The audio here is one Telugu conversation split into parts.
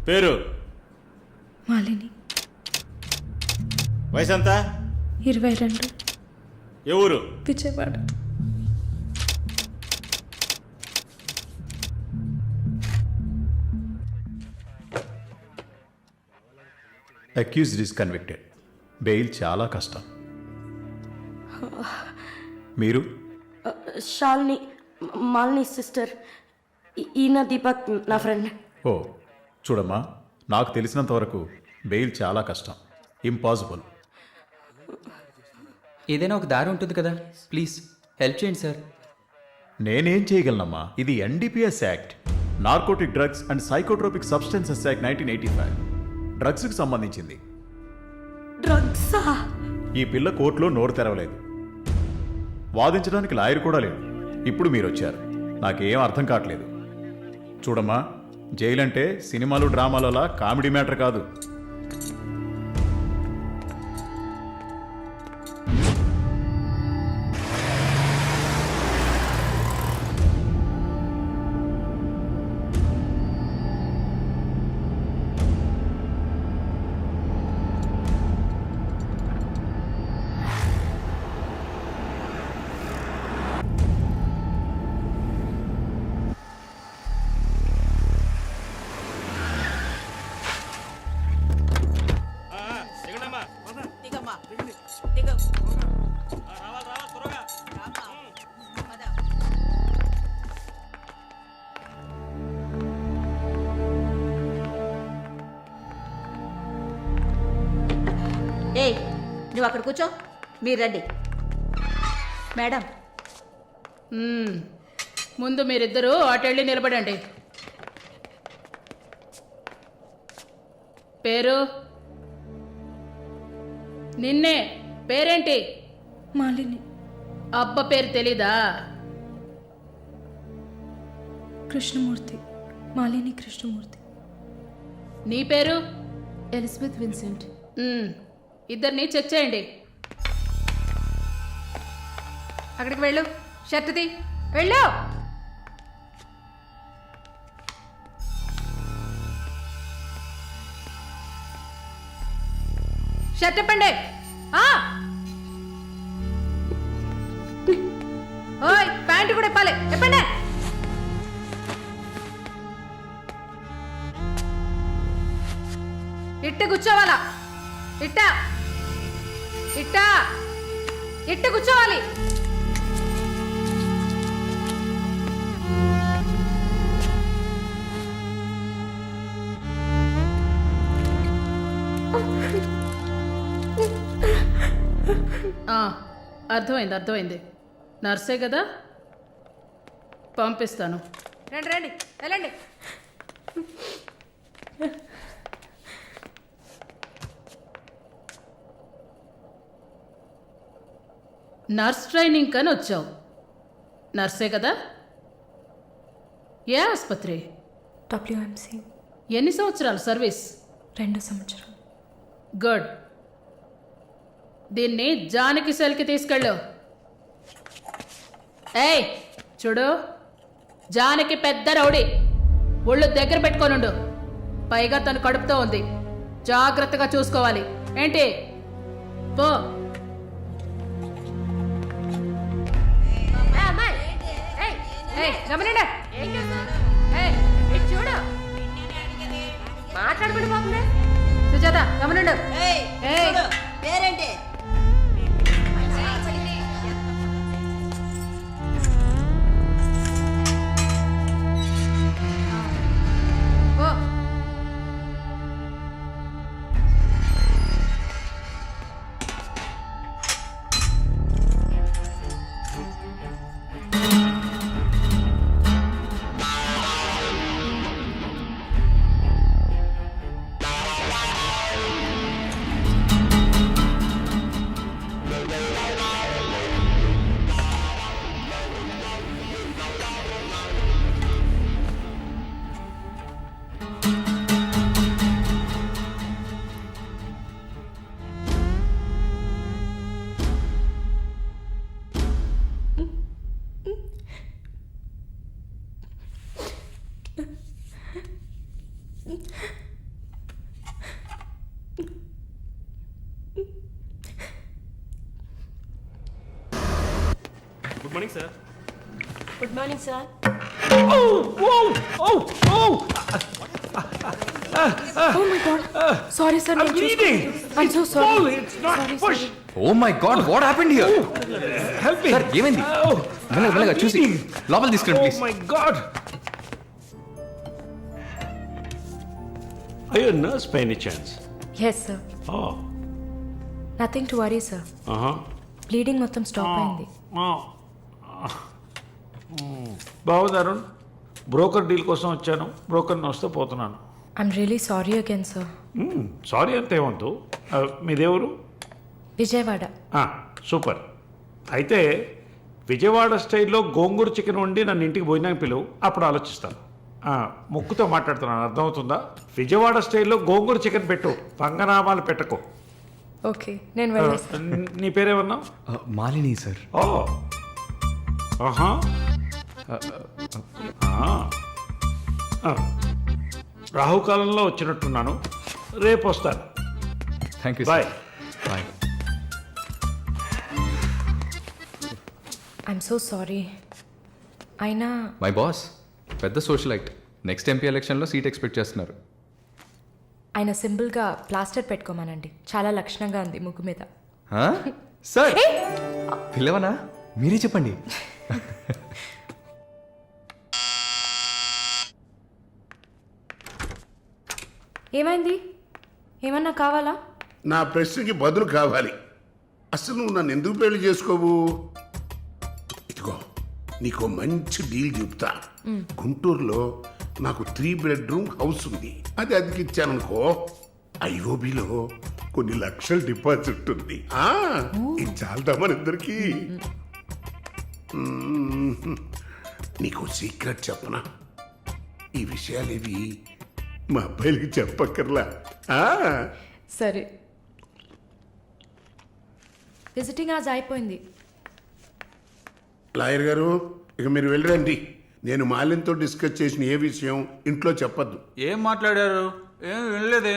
పేరు? మాలిని. వయసు ఎంత? 22. ఏ ఊరు? Vijayawada. Accused is convicted. Bail చాలా కష్టం. మీరు? శాలిని, మాలిని సిస్టర్. ఈయన దీపక్ నా ఫ్రెండ్. ఓ చూడమ్మా, నాకు తెలిసినంత వరకు బెయిల్ చాలా కష్టం, ఇంపాసిబుల్. ఏదైనా ఒక దారి ఉంటుంది కదా, ప్లీజ్ హెల్ప్ చేయండి సార్. నేనేం చేయగలనమ్మా? ఇది NDPS act, narcotic drugs and psychotropic substances act 1985, డ్రగ్స్కి సంబంధించింది. డ్రగ్సా? ఈ పిల్ల కోర్టులో నోరు తెరవలేదు, వాదించడానికి లాయర్ కూడా లేడు. ఇప్పుడు మీరు వచ్చారు, నాకేం అర్థం కావట్లేదు. చూడమ్మా, జైలు అంటే సినిమాలు డ్రామాలలా కామెడీ మ్యాటర్ కాదు. ఏయ్, నువ్వు అక్కడ కూర్చో, మీరు రండి. మేడం, ముందు మీరిద్దరూ అటెళ్ళి నిలబడండి. పేరు? నిన్నే. పేరేంటి? మాలిని. అబ్బ పేరు తెలీదా? కృష్ణమూర్తి. మాలిని కృష్ణమూర్తి. నీ పేరు? Elizabeth Vincent. ఇద్దరిని చెక్ చేయండి. అక్కడికి వెళ్ళు, షర్టుది వెళ్ళు. షర్ట్ ఇప్పండి. ఓయ్, ప్యాంటు కూడా ఇప్పాలి, ఇప్పండి. ఇట్ట కూర్చోవాలా? ఇట్ట ఇట్ట ఇట్ట కూర్చోవాలి. అర్థమైంది, అర్థమైంది. నర్సే కదా, పంపిస్తాను. రండి రండి, వెళ్ళండి. నర్స్ ట్రైనింగ్ కని వచ్చావు. నర్సే కదా? ఏ ఆసుపత్రి? WMC. ఎన్ని సంవత్సరాలు సర్వీస్? 2 సంవత్సరాలు. గుడ్. దీన్ని జానకి సెల్కి తీసుకెళ్ళు. ఏయ్ చూడు, జానకి పెద్ద రౌడీ, ఒళ్ళు దగ్గర పెట్టుకోనుండు. పైగా తను కడుపుతో ఉంది, జాగ్రత్తగా చూసుకోవాలి. ఏంటి? పో. మాట్లాడుకుంటూ పోతుంది. సుజాత, గమనండు. పేరేంటి? sir. Good morning sir. Oh my God. Sorry, sir. I'm bleeding. I'm so sorry. Pull, it's not Sorry, push. sorry. Oh my God what happened here Help me. Sir ఏమైంది మెల్లగా చూసి లోపల తీసుకురండి Oh please my God. Are you a nurse by any chance? Yes, sir. Oh. Nothing to worry, sir. Uh-huh. Bleeding మొత్తం స్టాప్ అయింది. బాగుంది అరుణ్. బ్రోకర్ డీల్ కోసం వచ్చాను. బ్రోకర్ని వస్తే పోతున్నాను. I'm really sorry again, sir. Sorry అంతే ఏమంతు. మీదేవరు? విజయవాడ. సూపర్. అయితే విజయవాడ స్టైల్లో గోంగూర చికెన్ వండి నన్ను ఇంటికి భోజనానికి పిలువు, అప్పుడు ఆలోచిస్తాను. ముక్కుతో మాట్లాడుతున్నాను, అర్థమవుతుందా? విజయవాడ స్టైల్లో గోంగూర చికెన్ పెట్టు, పంగనామాలు పెట్టకు. ఓకే, నేను వెళ్ళేస్తాను. నీ పేరేమన్నావు? మాలిని సార్ ఓ ఆహా. రాహుకాలంలో వచ్చినట్టున్నాను. రేపు వస్తాను. Thank you bye. Bye I'm so sorry. అయినా మై బాస్ పెద్ద సోషలైట్ నెక్స్ట్ ఎంపీ ఎలక్షన్లో సీట్ ఎక్స్పెక్ట్ చేస్తున్నారు. ఆయన సింపుల్గా ప్లాస్టర్ పెట్టుకోమానండి, చాలా లక్షణంగా ఉంది ముగ్గు మీద. సార్ పిల్లవనా మీరే చెప్పండి. ఏమైంది? ఏమన్నా కావాలా? నా ప్రశ్నకి బదులు కావాలి. అసలు నువ్వు నన్ను ఎందుకు పెళ్లి చేసుకోవు? ఇదిగో నీకు మంచి డీల్ చెప్తా. గుంటూరులో నాకు 3 బెడ్రూమ్ హౌస్ ఉంది. అది అదికిచ్చాననుకో, ఐఓబిలో కొన్ని లక్షల డిపాజిట్ ఉంది. ఇది చాలదా మన ఇద్దరికి? నీకు సీక్రెట్ చెప్పనా? ఈ విషయాలేవి మా అబ్బాయిలకి చెప్పక్కర్లా. సరే. విజిటింగ్ ఆజ్ అయిపోయింది. లాయర్ గారు, ఇక మీరు వెళ్ళరండి. నేను మాలిన్తో డిస్కస్ చేసిన ఏ విషయం ఇంట్లో చెప్పద్దు. ఏం మాట్లాడారు? ఏం వినలేదే.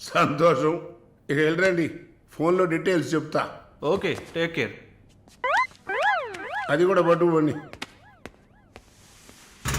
సంతోషం. ఇక వెళ్ళరండి, ఫోన్లో డీటెయిల్స్ చెప్తా. Okay, take care. అది కూడా పట్టుకోండి.